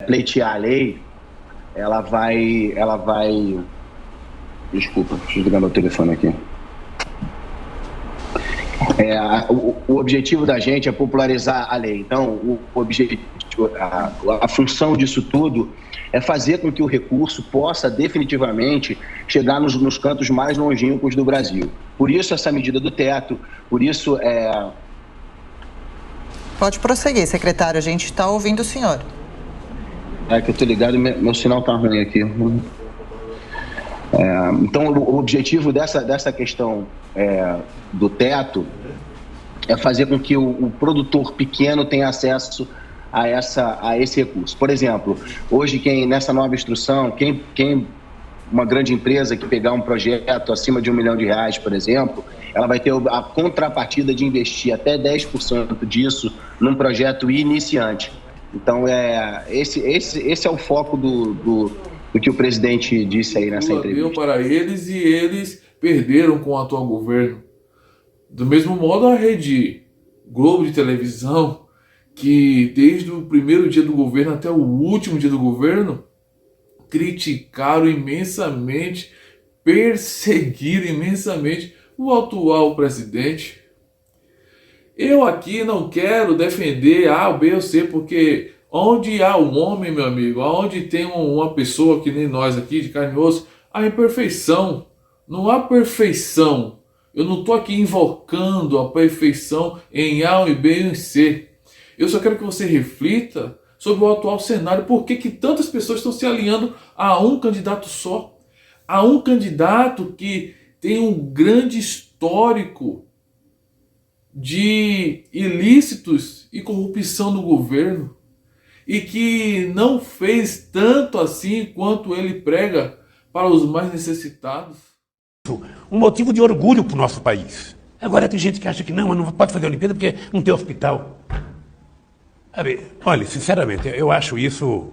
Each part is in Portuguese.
pleitear a lei, ela vai... Desculpa, deixa eu ligar meu telefone aqui. O objetivo da gente é popularizar a lei. Então, a função disso tudo é fazer com que o recurso possa definitivamente chegar nos cantos mais longínquos do Brasil. Por isso essa medida do teto, por isso Pode prosseguir, secretário, a gente está ouvindo o senhor. É que eu estou ligado, meu sinal está ruim aqui. Então, o objetivo dessa questão do teto é fazer com que o produtor pequeno tenha acesso a esse recurso. Por exemplo, hoje, nessa nova instrução, uma grande empresa que pegar um projeto acima de R$1 milhão, por exemplo, ela vai ter a contrapartida de investir até 10% disso num projeto iniciante. Então, esse é o foco do que o presidente disse aí nessa entrevista. Deu para eles e eles perderam com o atual governo. Do mesmo modo, a Rede Globo de televisão, que desde o primeiro dia do governo até o último dia do governo, criticaram imensamente, perseguiram imensamente o atual presidente. Eu aqui não quero defender A, B ou C, porque onde há um homem, meu amigo, onde tem uma pessoa que nem nós aqui, de carne e osso, há imperfeição. Não há perfeição. Eu não estou aqui invocando a perfeição em A, em B ou em C. Eu só quero que você reflita sobre o atual cenário. Por que tantas pessoas estão se alinhando a um candidato só? A um candidato que tem um grande histórico de ilícitos e corrupção no governo e que não fez tanto assim quanto ele prega para os mais necessitados. Um motivo de orgulho para o nosso país. Agora tem gente que acha que não pode fazer a Olimpíada porque não tem hospital. Sabe, olha, sinceramente, eu acho isso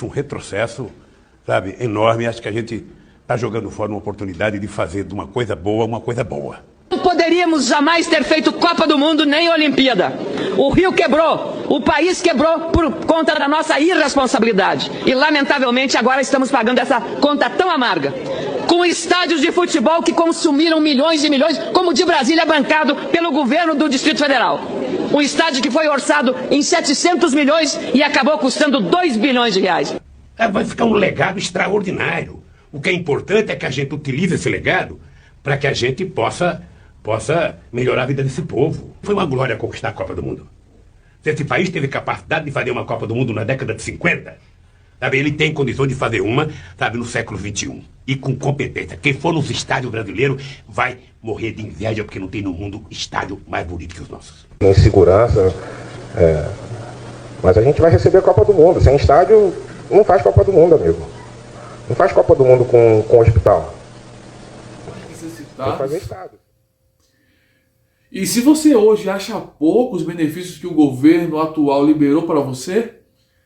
um retrocesso, sabe, enorme. Acho que a gente está jogando fora uma oportunidade de fazer de uma coisa boa uma coisa boa. Não poderíamos jamais ter feito Copa do Mundo nem Olimpíada. O Rio quebrou, o país quebrou por conta da nossa irresponsabilidade. E, lamentavelmente, agora estamos pagando essa conta tão amarga. Com estádios de futebol que consumiram milhões e milhões, como o de Brasília, bancado pelo governo do Distrito Federal. Um estádio que foi orçado em 700 milhões e acabou custando 2 bilhões de reais. Vai ficar um legado extraordinário. O que é importante é que a gente utilize esse legado para que a gente possa melhorar a vida desse povo. Foi uma glória conquistar a Copa do Mundo. Se esse país teve capacidade de fazer uma Copa do Mundo na década de 50, sabe, ele tem condição de fazer uma, sabe, no século XXI. E com competência. Quem for nos estádios brasileiros vai morrer de inveja porque não tem no mundo estádio mais bonito que os nossos. Insegurança, mas a gente vai receber a Copa do Mundo. Sem estádio, não faz Copa do Mundo, amigo. Não faz Copa do Mundo com hospital. Tem que fazer estádio. E se você hoje acha pouco os benefícios que o governo atual liberou para você,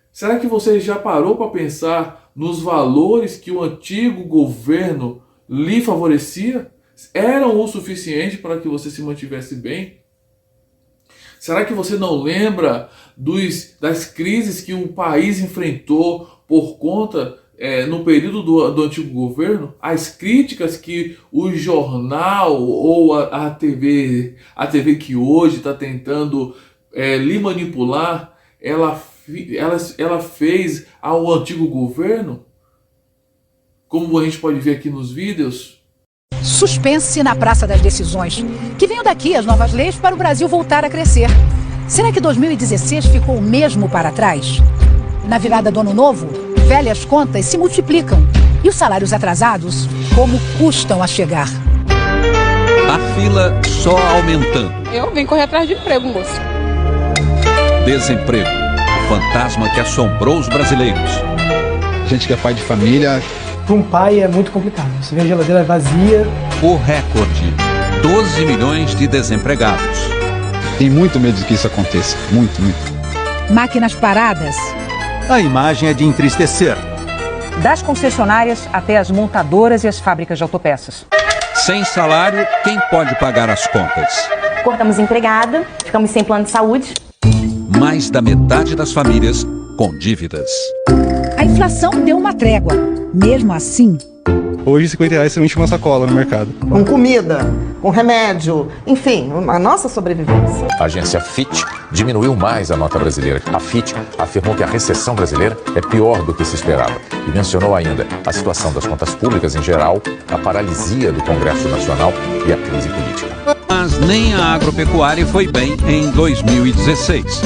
será que você já parou para pensar nos valores que o antigo governo lhe favorecia? Eram o suficiente para que você se mantivesse bem? Será que você não lembra das crises que o país enfrentou por conta, no período do antigo governo? As críticas que o jornal ou a TV que hoje está tentando lhe manipular, ela fez ao antigo governo? Como a gente pode ver aqui nos vídeos. Suspense na Praça das Decisões. Que venham daqui as novas leis para o Brasil voltar a crescer. Será que 2016 ficou mesmo para trás? Na virada do ano novo, velhas contas se multiplicam. E os salários atrasados, como custam a chegar? A fila só aumentando. Eu vim correr atrás de emprego, moço. Desemprego, o fantasma que assombrou os brasileiros. Gente que é pai de família. Para um pai é muito complicado. Você vê a geladeira vazia. O recorde, 12 milhões de desempregados. Tem muito medo de que isso aconteça. Muito, muito. Máquinas paradas. A imagem é de entristecer. Das concessionárias até as montadoras e as fábricas de autopeças. Sem salário, quem pode pagar as contas? Cortamos empregada, ficamos sem plano de saúde. Mais da metade das famílias com com dívidas. A inflação deu uma trégua. Mesmo assim, Hoje, R$50 você enche uma sacola no mercado. Com comida, com remédio, enfim, a nossa sobrevivência. A agência Fitch diminuiu mais a nota brasileira. A Fitch afirmou que a recessão brasileira é pior do que se esperava e mencionou ainda a situação das contas públicas em geral, a paralisia do Congresso Nacional e a crise política. Mas nem a agropecuária foi bem em 2016.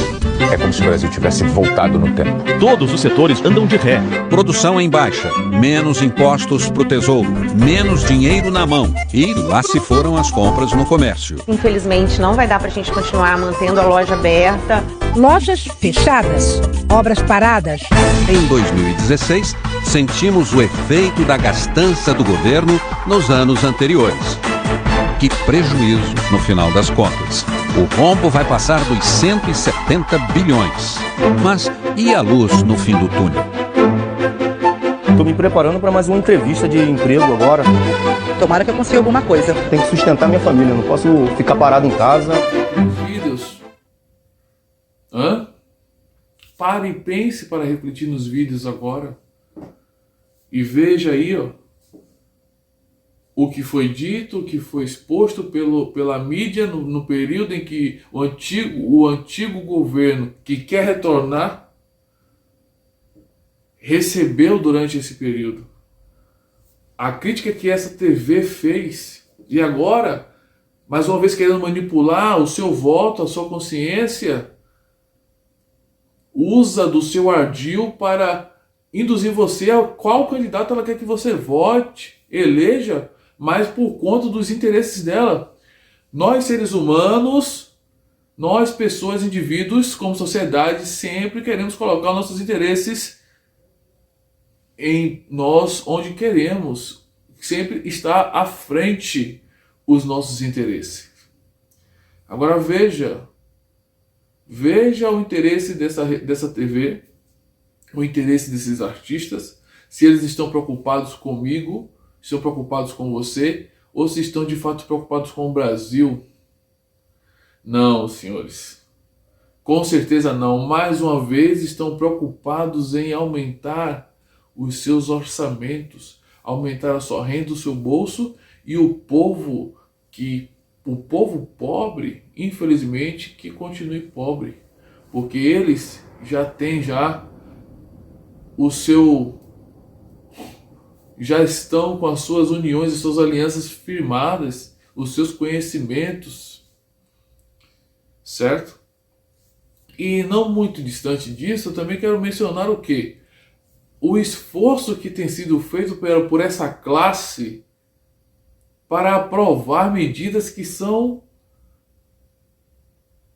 É como se o Brasil tivesse voltado no tempo. Todos os setores andam de ré. Produção em baixa, menos impostos pro tesouro, menos dinheiro na mão. E lá se foram as compras no comércio. Infelizmente, não vai dar pra gente continuar mantendo a loja aberta. Lojas fechadas, obras paradas. Em 2016, sentimos o efeito da gastança do governo nos anos anteriores. Que prejuízo no final das contas. O rombo vai passar dos 170 bilhões. Mas e a luz no fim do túnel? Estou me preparando para mais uma entrevista de emprego agora. Tomara que eu consiga alguma coisa. Tenho que sustentar minha família, não posso ficar parado em casa. Vídeos. Pare e pense para refletir nos vídeos agora. E veja aí, ó, o que foi dito, o que foi exposto pela mídia no período em que o antigo governo que quer retornar recebeu durante esse período. A crítica que essa TV fez, e agora, mais uma vez querendo manipular o seu voto, a sua consciência, usa do seu ardil para induzir você a qual candidato ela quer que você vote, eleja, mas por conta dos interesses dela. Nós, seres humanos, nós, pessoas, indivíduos, como sociedade, sempre queremos colocar nossos interesses em nós onde queremos. Sempre está à frente os nossos interesses. Agora veja o interesse dessa TV, o interesse desses artistas, se eles estão preocupados comigo, estão preocupados com você, ou se estão de fato preocupados com o Brasil. Não, senhores. Com certeza não. Mais uma vez estão preocupados em aumentar os seus orçamentos, aumentar a sua renda, o seu bolso, e o povo pobre, infelizmente, que continue pobre. Porque eles já têm já estão com as suas uniões e suas alianças firmadas, os seus conhecimentos, certo? E não muito distante disso, eu também quero mencionar o quê? O esforço que tem sido feito por essa classe para aprovar medidas que são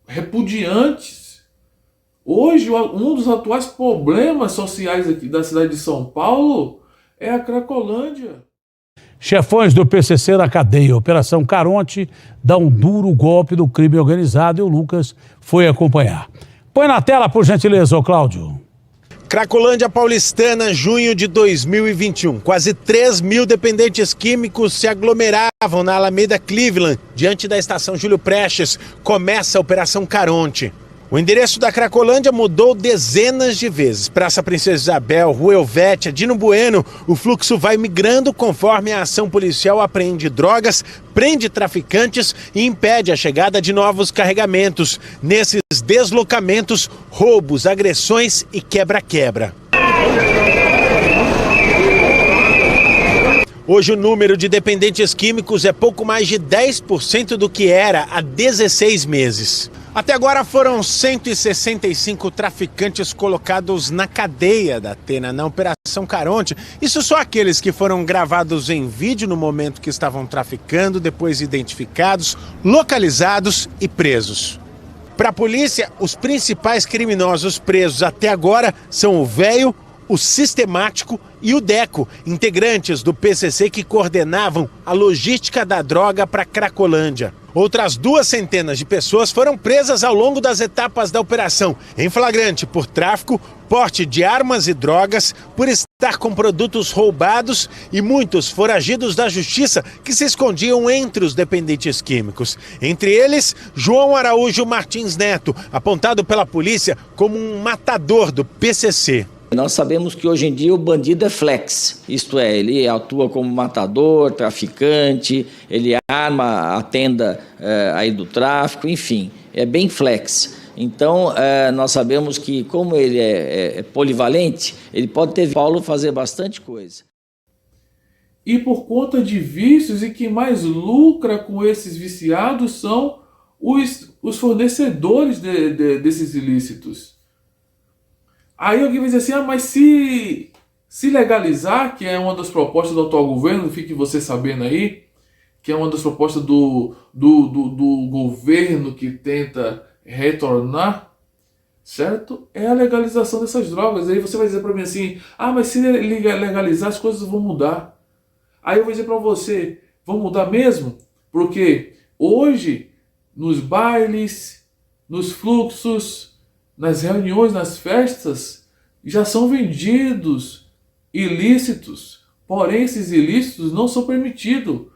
repudiantes. Hoje, um dos atuais problemas sociais aqui da cidade de São Paulo é a Cracolândia. Chefões do PCC na cadeia. Operação Caronte dá um duro golpe no crime organizado e o Lucas foi acompanhar. Põe na tela, por gentileza, ô Cláudio. Cracolândia paulistana, junho de 2021. Quase 3 mil dependentes químicos se aglomeravam na Alameda Cleveland, diante da estação Júlio Prestes. Começa a Operação Caronte. O endereço da Cracolândia mudou dezenas de vezes. Praça Princesa Isabel, Rua Helvétia, Dino Bueno. O fluxo vai migrando conforme a ação policial apreende drogas, prende traficantes e impede a chegada de novos carregamentos. Nesses deslocamentos, roubos, agressões e quebra-quebra. Hoje o número de dependentes químicos é pouco mais de 10% do que era há 16 meses. Até agora foram 165 traficantes colocados na cadeia da Atena na Operação Caronte. Isso só aqueles que foram gravados em vídeo no momento que estavam traficando, depois identificados, localizados e presos. Para a polícia, os principais criminosos presos até agora são o Véio, o Sistemático e o Deco, integrantes do PCC que coordenavam a logística da droga para Cracolândia. Outras 200 de pessoas foram presas ao longo das etapas da operação, em flagrante por tráfico, porte de armas e drogas, por estar estar com produtos roubados e muitos foragidos da justiça que se escondiam entre os dependentes químicos. Entre eles, João Araújo Martins Neto, apontado pela polícia como um matador do PCC. Nós sabemos que hoje em dia o bandido é flex, isto é, ele atua como matador, traficante, ele arma a tenda aí do tráfico, enfim, é bem flex. Então, nós sabemos que como ele é polivalente, ele pode ter Paulo fazer bastante coisa. E por conta de vícios, e quem mais lucra com esses viciados são os fornecedores desses ilícitos. Aí alguém vai dizer assim, mas se legalizar, que é uma das propostas do atual governo, fique você sabendo aí, que é uma das propostas do governo que tenta retornar, certo? É a legalização dessas drogas. Aí você vai dizer para mim assim, mas se legalizar as coisas vão mudar. Aí eu vou dizer para você, vão mudar mesmo? Porque hoje, nos bailes, nos fluxos, nas reuniões, nas festas, já são vendidos ilícitos. Porém, esses ilícitos não são permitidos.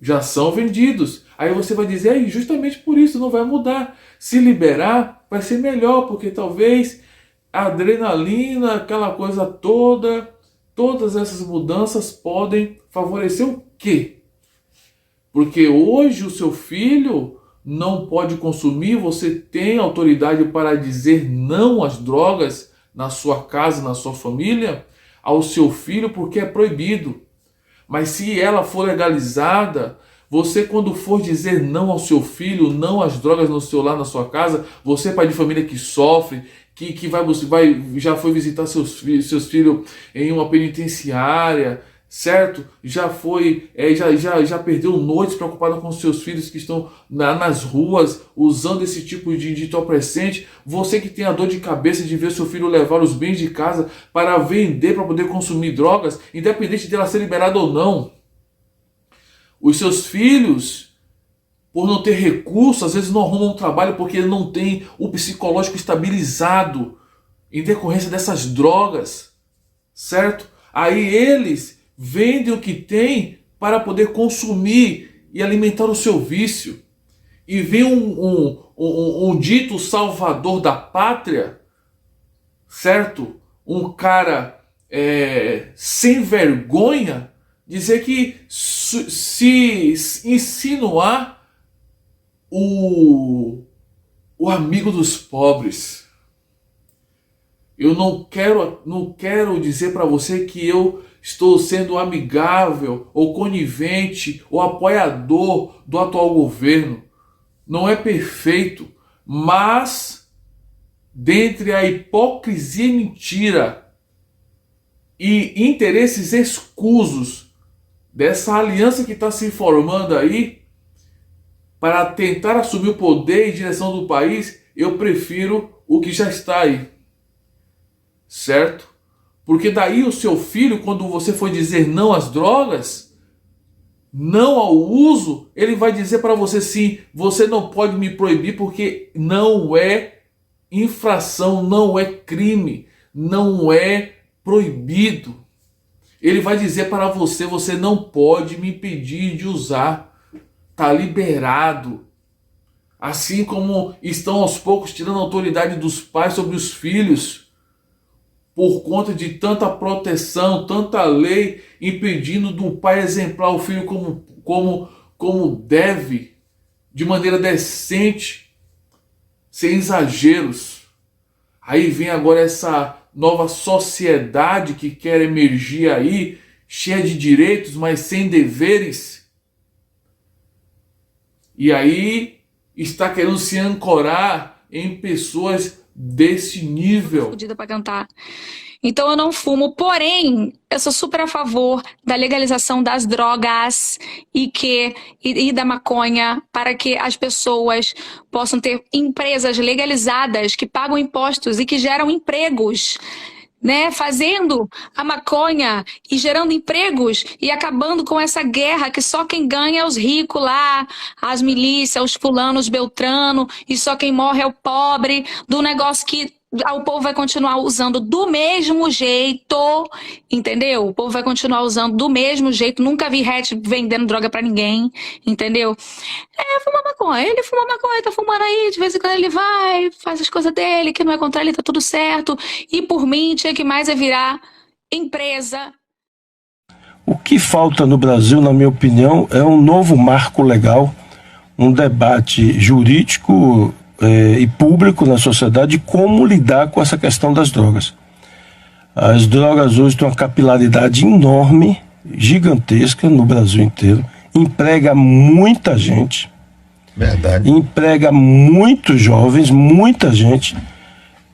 Já são vendidos. Aí você vai dizer, justamente por isso não vai mudar. Se liberar, vai ser melhor, porque talvez a adrenalina, aquela coisa toda, todas essas mudanças podem favorecer o quê? Porque hoje o seu filho não pode consumir, você tem autoridade para dizer não às drogas na sua casa, na sua família, ao seu filho, porque é proibido. Mas se ela for legalizada, você quando for dizer não ao seu filho, não às drogas no seu lar, na sua casa, você pai de família que sofre, que já foi visitar seus filhos em uma penitenciária, certo? Já foi, já perdeu noites preocupado com seus filhos que estão nas ruas usando esse tipo de entorpecente. Você que tem a dor de cabeça de ver seu filho levar os bens de casa para vender, para poder consumir drogas, independente dela ser liberada ou não. Os seus filhos, por não ter recurso, às vezes não arrumam um trabalho porque não tem o psicológico estabilizado em decorrência dessas drogas, certo? Aí eles vendem o que tem para poder consumir e alimentar o seu vício. E vem um dito salvador da pátria, certo? Um cara sem vergonha, dizer que se insinuar o amigo dos pobres. Eu não quero dizer para você que eu estou sendo amigável ou conivente ou apoiador do atual governo. Não é perfeito, mas dentre a hipocrisia e mentira e interesses escusos dessa aliança que está se formando aí para tentar assumir o poder e direção do país, eu prefiro o que já está aí, certo? Porque daí o seu filho, quando você for dizer não às drogas, não ao uso, ele vai dizer para você sim, você não pode me proibir porque não é infração, não é crime, não é proibido. Ele vai dizer para você, você não pode me impedir de usar, está liberado. Assim como estão aos poucos tirando a autoridade dos pais sobre os filhos, por conta de tanta proteção, tanta lei, impedindo do pai exemplar o filho como deve, de maneira decente, sem exageros. Aí vem agora essa nova sociedade que quer emergir aí, cheia de direitos, mas sem deveres. E aí está querendo se ancorar em pessoas desse nível. Fudida pra cantar. Então eu não fumo, porém, eu sou super a favor da legalização das drogas e da maconha para que as pessoas possam ter empresas legalizadas que pagam impostos e que geram empregos, né? Fazendo a maconha e gerando empregos e acabando com essa guerra que só quem ganha é os ricos lá, as milícias, os fulanos, Beltrano, e só quem morre é o pobre, do negócio que o povo vai continuar usando do mesmo jeito, entendeu? O povo vai continuar usando do mesmo jeito. Nunca vi hatch vendendo droga pra ninguém, entendeu? Fumar maconha. Ele fuma maconha, tá fumando aí, de vez em quando ele vai, faz as coisas dele, que não é contra ele, tá tudo certo. E por mim, tinha que mais é virar empresa. O que falta no Brasil, na minha opinião, é um novo marco legal, um debate jurídico e público na sociedade de como lidar com essa questão das drogas. As drogas hoje têm uma capilaridade enorme, gigantesca no Brasil inteiro, emprega muita gente, verdade, emprega muitos jovens, muita gente,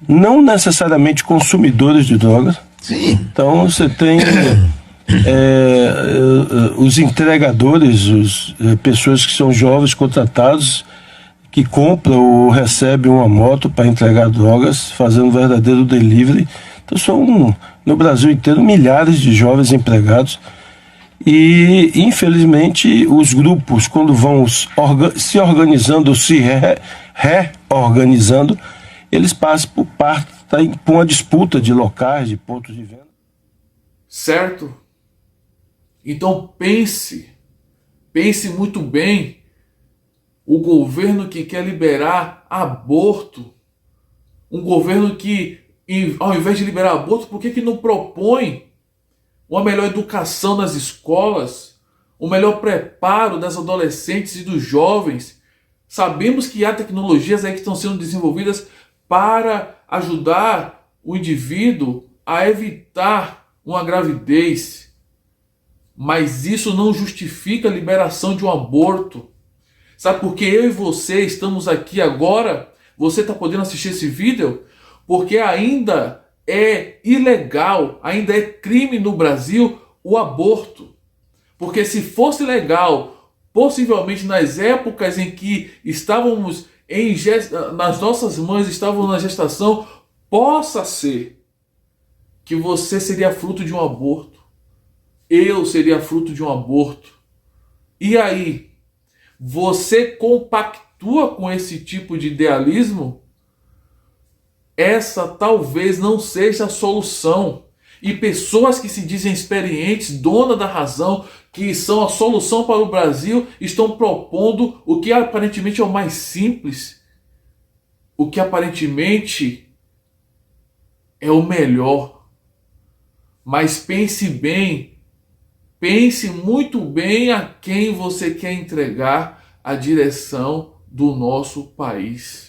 não necessariamente consumidores de drogas. Sim. Então você tem os entregadores, pessoas que são jovens contratados, que compram ou recebem uma moto para entregar drogas, fazendo um verdadeiro delivery. Então são, no Brasil inteiro, milhares de jovens empregados. E, infelizmente, os grupos, quando vão se organizando, se reorganizando, eles passam por uma disputa de locais, de pontos de venda. Certo? Então pense muito bem. O governo que quer liberar aborto, um governo que, ao invés de liberar aborto, por que não propõe uma melhor educação nas escolas, um melhor preparo das adolescentes e dos jovens? Sabemos que há tecnologias aí que estão sendo desenvolvidas para ajudar o indivíduo a evitar uma gravidez, mas isso não justifica a liberação de um aborto. Sabe por que eu e você estamos aqui agora? Você está podendo assistir esse vídeo? Porque ainda é ilegal, ainda é crime no Brasil o aborto. Porque se fosse legal, possivelmente nas épocas em que estávamos nas nossas mães estavam na gestação, possa ser que você seria fruto de um aborto. Eu seria fruto de um aborto. E aí? Você compactua com esse tipo de idealismo? Essa talvez não seja a solução. E pessoas que se dizem experientes, donas da razão, que são a solução para o Brasil, estão propondo o que aparentemente é o mais simples, o que aparentemente é o melhor. Mas pense bem, pense muito bem a quem você quer entregar a direção do nosso país.